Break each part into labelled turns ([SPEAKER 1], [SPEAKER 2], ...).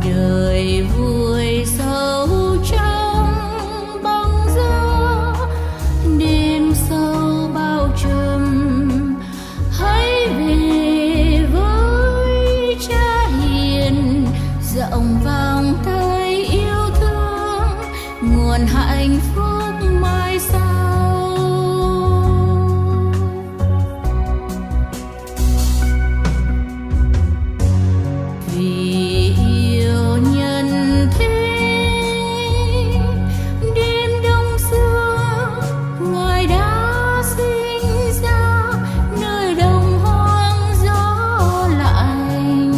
[SPEAKER 1] đời vui sâu trong bóng gió, đêm sâu bao trùm. Hãy về với cha hiền, rộng vòng tay yêu thương, nguồn hạnh phúc mai sau. Vì yêu nhân thế, đêm đông xưa Ngài đã sinh ra nơi đồng hoang gió lạnh.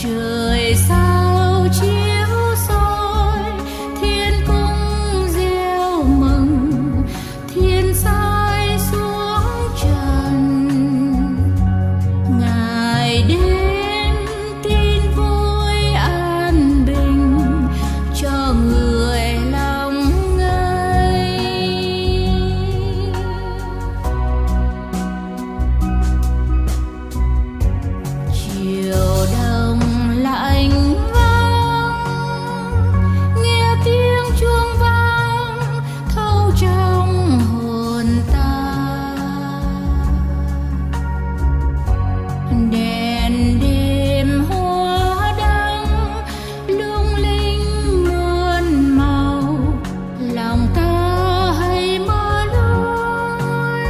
[SPEAKER 1] Trời sao chiếu soi, thiên cung reo mừng, thiên sai xuống trần. Ngài đến tin vui an bình cho người lòng ngây. Chiều đông lạnh vắng, nghe tiếng chuông vang thâu trong hồn ta. Đèn đêm hoa đăng lung linh muôn màu, lòng ta hãy mở lối.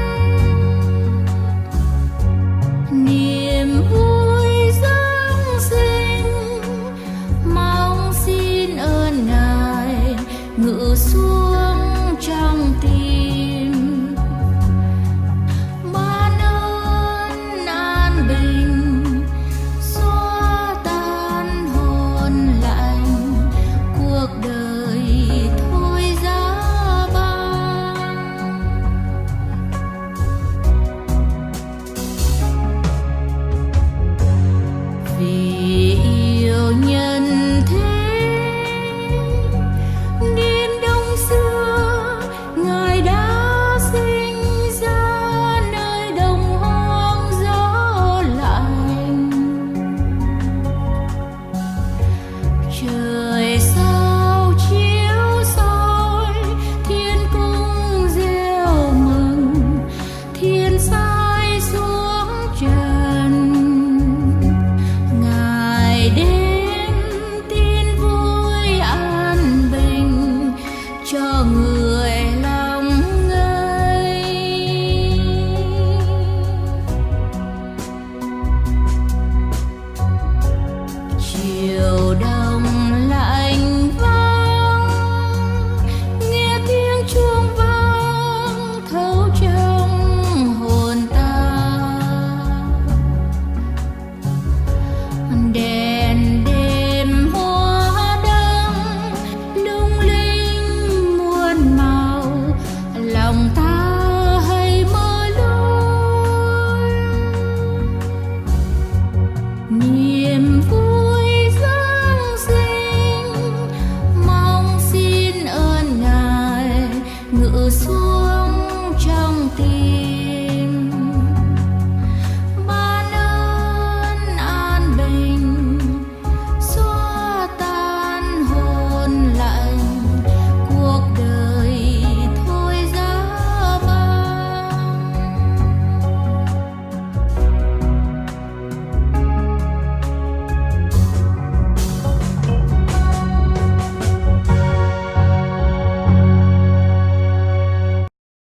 [SPEAKER 1] Niềm vui Giáng sinh mong xin ơn Ngài ngự xuống trong tim. Ban ơn an bình xóa tan hồn lạnh, cuộc đời thôi giá băng. Vì